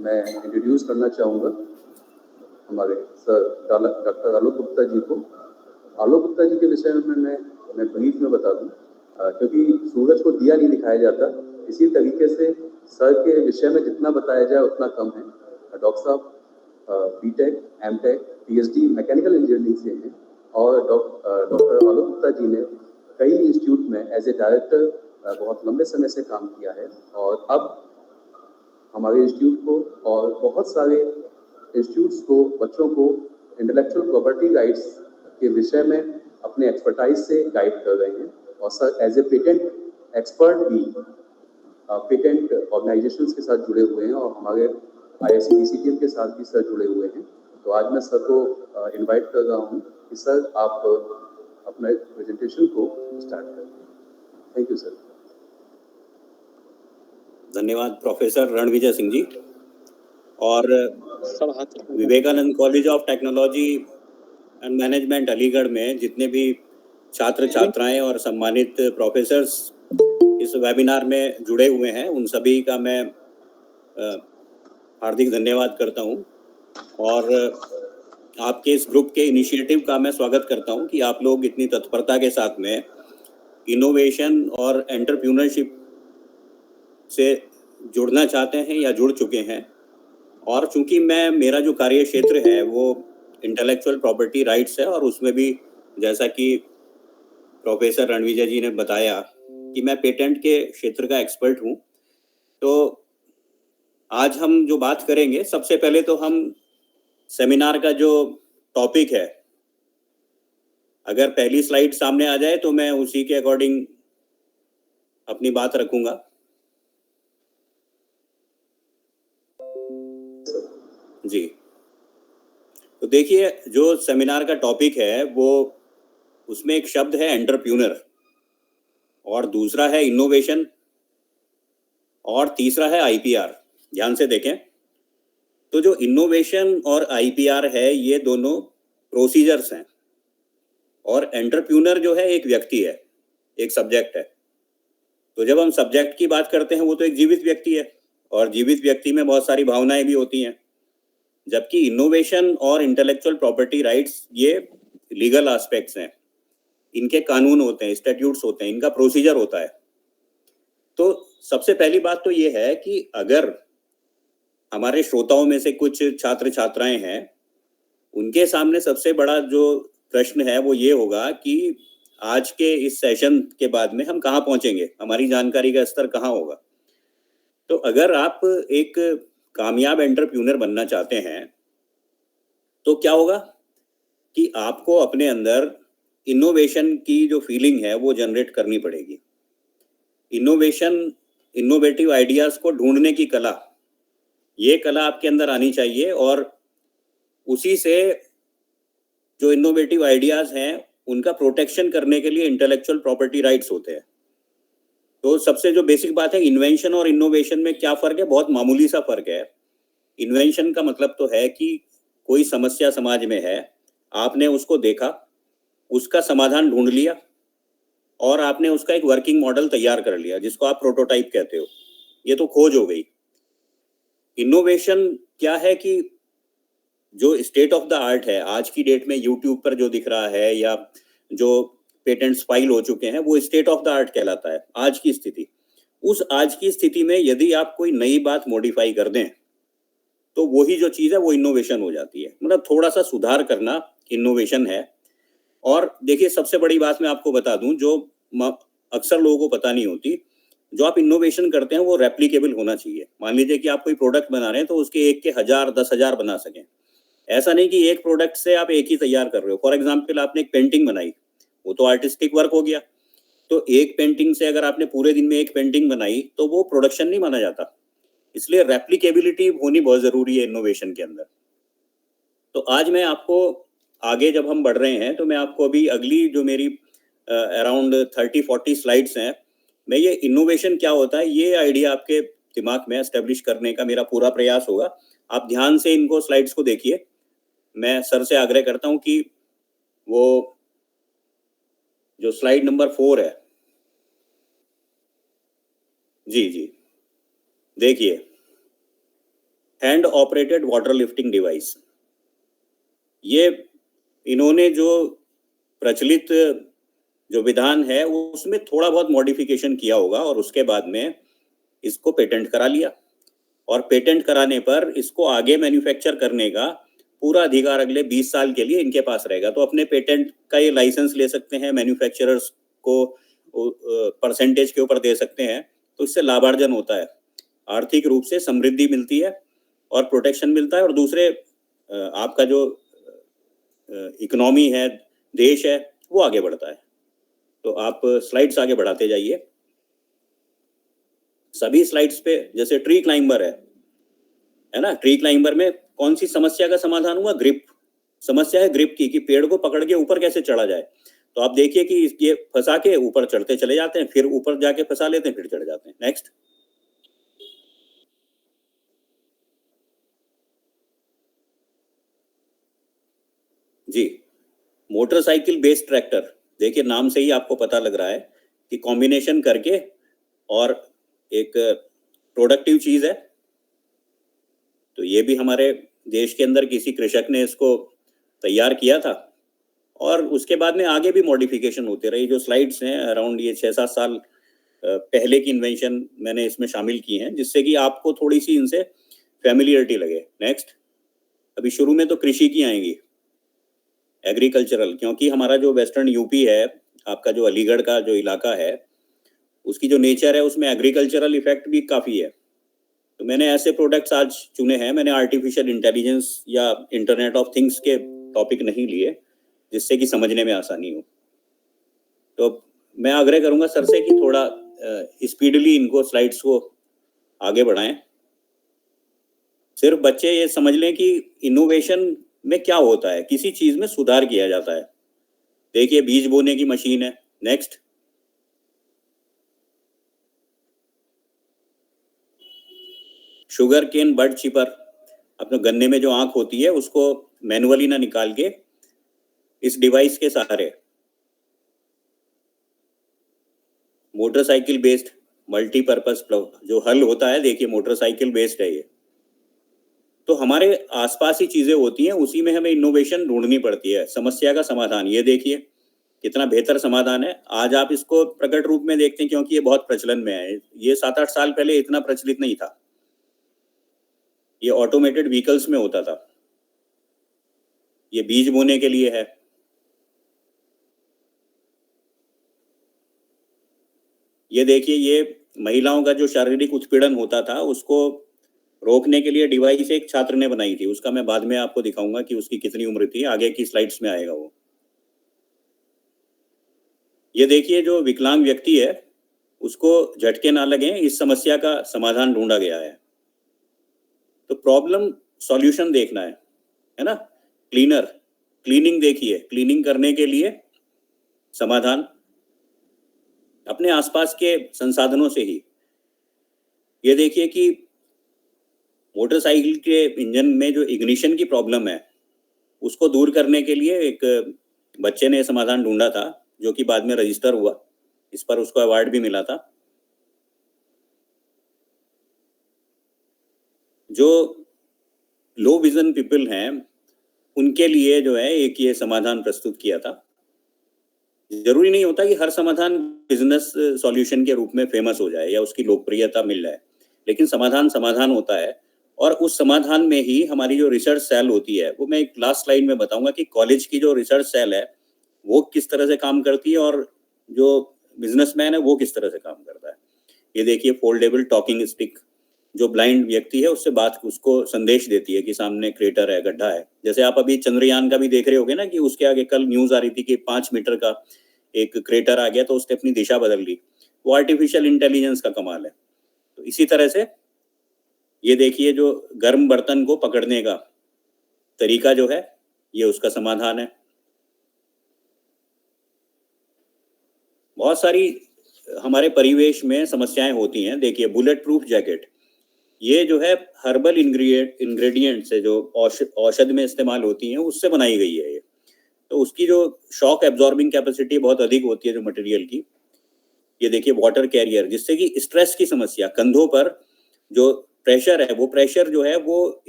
मैं इंट्रोड्यूस करना चाहूँगा हमारे सर डॉक्टर आलोक गुप्ता जी को। आलोक गुप्ता जी के विषय में मैं ब्रीफ में बता दूँ, क्योंकि सूरज को दिया नहीं दिखाया जाता, इसी तरीके से सर के विषय में जितना बताया जाए उतना कम है। डॉक्टर साहब BTech, MTech, PhD mechanical engineering से हैं और डॉक्टर आलोक गुप्ता जी ने कई इंस्टीट्यूट में एज ए डायरेक्टर बहुत लंबे समय से काम किया है और अब हमारे इंस्टीट्यूट को और बहुत सारे इंस्टीट्यूट्स को, बच्चों को इंटेलेक्चुअल प्रॉपर्टी राइट्स के विषय में अपने एक्सपर्टाइज से गाइड कर रहे हैं। और sir as a patent expert भी पेटेंट ऑर्गेनाइजेशंस के साथ जुड़े हुए हैं और हमारे IICD के साथ भी सर जुड़े हुए हैं। तो आज मैं सर को इनवाइट कर रहा हूँ कि सर आप अपना प्रेजेंटेशन को स्टार्ट करें। Thank you sir. धन्यवाद प्रोफेसर रणविजय सिंह जी। और Vivekananda college of technology and management Aligarh में जितने भी छात्र छात्राएं और सम्मानित प्रोफेसर्स इस वेबिनार में जुड़े हुए हैं, उन सभी का मैं हार्दिक धन्यवाद करता हूं और आपके इस ग्रुप के इनिशिएटिव का मैं स्वागत करता हूं कि आप लोग इतनी तत्परता के साथ में इनोवेशन और एंटरप्रेन्योरशिप से जुड़ना चाहते हैं या जुड़ चुके हैं। और चूंकि मेरा जो कार्य क्षेत्र है वो इंटेलेक्चुअल प्रॉपर्टी राइट्स है और उसमें भी जैसा कि प्रोफेसर रणविजय जी ने बताया कि मैं पेटेंट के क्षेत्र का एक्सपर्ट हूं, तो आज हम जो बात करेंगे, सबसे पहले तो हम सेमिनार का जो टॉपिक है, अगर पहली स्लाइड सामने आ जाए तो मैं उसी के अकॉर्डिंग अपनी बात रखूंगा। जी, तो देखिए जो सेमिनार का टॉपिक है वो, उसमें एक शब्द है एंटरप्रेन्योर और दूसरा है इनोवेशन और तीसरा है IPR। ध्यान से देखें तो जो इनोवेशन और IPR है ये दोनों प्रोसीजर्स हैं और एंटरप्रेन्योर जो है एक व्यक्ति है, एक सब्जेक्ट है। तो जब हम सब्जेक्ट की बात करते हैं वो तो एक जीवित व्यक्ति है और जीवित व्यक्ति में बहुत सारी भावनाएं भी होती हैं, जबकि इनोवेशन और इंटेलेक्चुअल प्रॉपर्टी राइट्स ये लीगल एस्पेक्ट्स हैं, इनके कानून होते हैं, स्टैट्यूट्स होते हैं, इनका प्रोसीजर होता है। तो सबसे पहली बात तो ये है कि अगर हमारे श्रोताओं में से कुछ छात्र छात्राएं हैं, उनके सामने सबसे बड़ा जो प्रश्न है वो ये होगा कि आज के इस सेशन के बाद में हम कहाँ पहुंचेंगे, हमारी जानकारी का स्तर कहाँ होगा। तो अगर आप एक कामयाब एंटरप्रेन्योर बनना चाहते हैं तो क्या होगा कि आपको अपने अंदर इनोवेशन की जो फीलिंग है वो जनरेट करनी पड़ेगी। इनोवेटिव आइडियाज को ढूंढने की कला, ये कला आपके अंदर आनी चाहिए और उसी से जो इनोवेटिव आइडियाज हैं उनका प्रोटेक्शन करने के लिए इंटेलेक्चुअल प्रॉपर्टी राइट्स होते हैं। तो सबसे जो बेसिक बात है, इन्वेंशन और इनोवेशन में क्या फ़र्क है? बहुत मामूली सा फ़र्क है। इन्वेंशन का मतलब तो है कि कोई समस्या समाज में है, आपने उसको देखा, उसका समाधान ढूंढ लिया और आपने उसका एक वर्किंग मॉडल तैयार कर लिया, जिसको आप प्रोटोटाइप कहते हो। ये तो खोज हो गई। इनोवेशन क्या है कि जो स्टेट ऑफ द आर्ट है आज की डेट में यूट्यूब पर जो दिख रहा है या जो पेटेंट्स फाइल हो चुके हैं, वो स्टेट ऑफ द आर्ट कहलाता है, आज की स्थिति। उस आज की स्थिति में यदि आप कोई नई बात मॉडिफाई कर दें तो वही जो चीज़ है वो इनोवेशन हो जाती है। मतलब थोड़ा सा सुधार करना इनोवेशन है। और देखिए सबसे बड़ी बात मैं आपको बता दूं जो अक्सर लोगों को पता नहीं होती, जो आप इनोवेशन करते हैं वो रेप्लिकेबल होना चाहिए। मान लीजिए कि आप कोई प्रोडक्ट बना रहे हैं तो उसके एक के 1000 10,000 बना सकें। ऐसा नहीं कि एक प्रोडक्ट से आप एक ही तैयार कर रहे हो। फॉर एग्जाम्पल आपने एक पेंटिंग बनाई, वो तो आर्टिस्टिक वर्क हो गया। तो एक पेंटिंग से अगर आपने पूरे दिन में एक पेंटिंग बनाई तो वो प्रोडक्शन नहीं माना जाता। इसलिए रेप्लिकेबिलिटी होनी बहुत जरूरी है इनोवेशन के अंदर। तो आज मैं आपको आगे जब हम बढ़ रहे हैं तो मैं आपको अभी अगली जो मेरी अराउंड 30-40 स्लाइड्स हैं, मैं ये इनोवेशन क्या होता है ये आइडिया आपके दिमाग में एस्टेब्लिश करने का मेरा पूरा प्रयास होगा। आप ध्यान से इनको स्लाइड्स को देखिए। मैं सर से आग्रह करता हूं कि वो जो स्लाइड नंबर 4 है, जी देखिए, hand operated water lifting device. ये इन्होंने जो प्रचलित जो विधान है उसमें थोड़ा बहुत मॉडिफिकेशन किया होगा और उसके बाद में इसको पेटेंट करा लिया, और पेटेंट कराने पर इसको आगे मैन्युफैक्चर करने का पूरा अधिकार अगले 20 साल के लिए इनके पास रहेगा। तो अपने पेटेंट का ये लाइसेंस ले सकते हैं, मैन्युफैक्चरर्स को परसेंटेज के ऊपर दे सकते हैं। तो इससे लाभार्जन होता है, आर्थिक रूप से समृद्धि मिलती है और प्रोटेक्शन मिलता है, और दूसरे आपका जो इकोनॉमी है, देश है, वो आगे बढ़ता है। तो आप स्लाइड्स आगे बढ़ाते जाइए। सभी स्लाइड्स पे जैसे ट्री क्लाइंबर है ना, ट्री क्लाइंबर में कौन सी समस्या का समाधान हुआ? ग्रिप। समस्या है ग्रिप की, कि पेड़ को पकड़ के ऊपर कैसे चढ़ा जाए। तो आप देखिए कि ये फंसा के ऊपर चढ़ते चले जाते हैं, फिर ऊपर जाके फंसा लेते हैं, फिर चढ़ जाते हैं। नेक्स्ट जी, मोटरसाइकिल बेस्ड ट्रैक्टर। देखिए नाम से ही आपको पता लग रहा है कि कॉम्बिनेशन करके और एक प्रोडक्टिव चीज है। तो ये भी हमारे देश के अंदर किसी कृषक ने इसको तैयार किया था, और उसके बाद में आगे भी मॉडिफिकेशन होते रही। जो स्लाइड्स हैं अराउंड ये 6-7 साल पहले की इन्वेंशन मैंने इसमें शामिल की हैं, जिससे कि आपको थोड़ी सी इनसे फैमिलियरिटी लगे। नेक्स्ट, अभी शुरू में तो कृषि की आएंगी, एग्रीकल्चरल, क्योंकि हमारा जो वेस्टर्न यूपी है, आपका जो अलीगढ़ का जो इलाका है, उसकी जो नेचर है उसमें एग्रीकल्चरल इफेक्ट भी काफ़ी है। तो मैंने ऐसे प्रोडक्ट्स आज चुने हैं। मैंने आर्टिफिशियल इंटेलिजेंस या इंटरनेट ऑफ थिंग्स के टॉपिक नहीं लिए, जिससे कि समझने में आसानी हो। तो मैं आग्रह करूंगा सर से कि थोड़ा स्पीडली इनको स्लाइड्स को आगे बढ़ाएं। सिर्फ बच्चे ये समझ लें कि इनोवेशन में क्या होता है, किसी चीज में सुधार किया जाता है। देखिए बीज बोने की मशीन है। नेक्स्ट, शुगर केन बड चिपर। अपने गन्ने में जो आंख होती है उसको मैनुअली ना निकाल के इस डिवाइस के सहारे मोटरसाइकिल बेस्ड मल्टीपर्पज प्लव जो हल होता है, देखिए मोटरसाइकिल बेस्ड है ये। तो हमारे आसपास ही चीजें होती हैं, उसी में हमें इनोवेशन ढूंढनी पड़ती है, समस्या का समाधान। ये देखिए कितना बेहतर समाधान है। आज आप इसको प्रकट रूप में देखते हैं क्योंकि ये बहुत प्रचलन में है। ये 7-8 साल पहले इतना प्रचलित नहीं था। ये ऑटोमेटेड व्हीकल्स में होता था। ये बीज बोने के लिए है। ये देखिए, ये महिलाओं का जो शारीरिक उत्पीड़न होता था उसको रोकने के लिए डिवाइस एक छात्र ने बनाई थी। उसका मैं बाद में आपको दिखाऊंगा कि उसकी कितनी उम्र थी, आगे की स्लाइड्स में आएगा वो। ये देखिए, जो विकलांग व्यक्ति है उसको झटके ना लगे, इस समस्या का समाधान ढूंढा गया है। तो प्रॉब्लम सॉल्यूशन देखना है ना। क्लीनर, क्लीनिंग देखिए, क्लीनिंग करने के लिए समाधान अपने आसपास के संसाधनों से ही। ये देखिए कि मोटरसाइकिल के इंजन में जो इग्निशन की प्रॉब्लम है उसको दूर करने के लिए एक बच्चे ने समाधान ढूंढा था, जो कि बाद में रजिस्टर हुआ। इस पर उसको अवार्ड भी मिला था। जो लो विजन पीपल हैं उनके लिए जो है एक ये समाधान प्रस्तुत किया था। जरूरी नहीं होता कि हर समाधान बिजनेस सॉल्यूशन के रूप में फेमस हो जाए या उसकी लोकप्रियता मिल जाए, लेकिन समाधान समाधान होता है। और उस समाधान में ही हमारी जो रिसर्च सेल होती है, वो मैं एक लास्ट स्लाइड में बताऊंगा कि कॉलेज की जो रिसर्च सेल है वो किस तरह से काम करती है और जो बिजनेसमैन है वो किस तरह से काम करता है। ये देखिए, फोल्डेबल टॉकिंग स्टिक, जो ब्लाइंड व्यक्ति है उससे बात, उसको संदेश देती है कि सामने क्रेटर है, गड्ढा है। जैसे आप अभी चंद्रयान का भी देख रहे होगे ना, कि उसके आगे कल न्यूज आ रही थी कि 5 मीटर का एक क्रेटर आ गया तो उसने अपनी दिशा बदल ली। वो आर्टिफिशियल इंटेलिजेंस का कमाल है। तो इसी तरह से ये देखिए, जो गर्म बर्तन को पकड़ने का तरीका जो है, ये उसका समाधान है। बहुत सारी हमारे परिवेश में समस्याएं होती हैं। देखिए, बुलेट प्रूफ जैकेट, ये जो है हर्बल इंग्रेडिएंट से, जो औषध में इस्तेमाल होती हैं, उससे बनाई गई है ये। तो उसकी जो शॉक एब्जॉर्बिंग कैपेसिटी बहुत अधिक होती है जो मटेरियल की। ये देखिए, वाटर कैरियर, जिससे कि स्ट्रेस की समस्या, कंधों पर जो प्रेशर है, वो प्रेशर जो है वो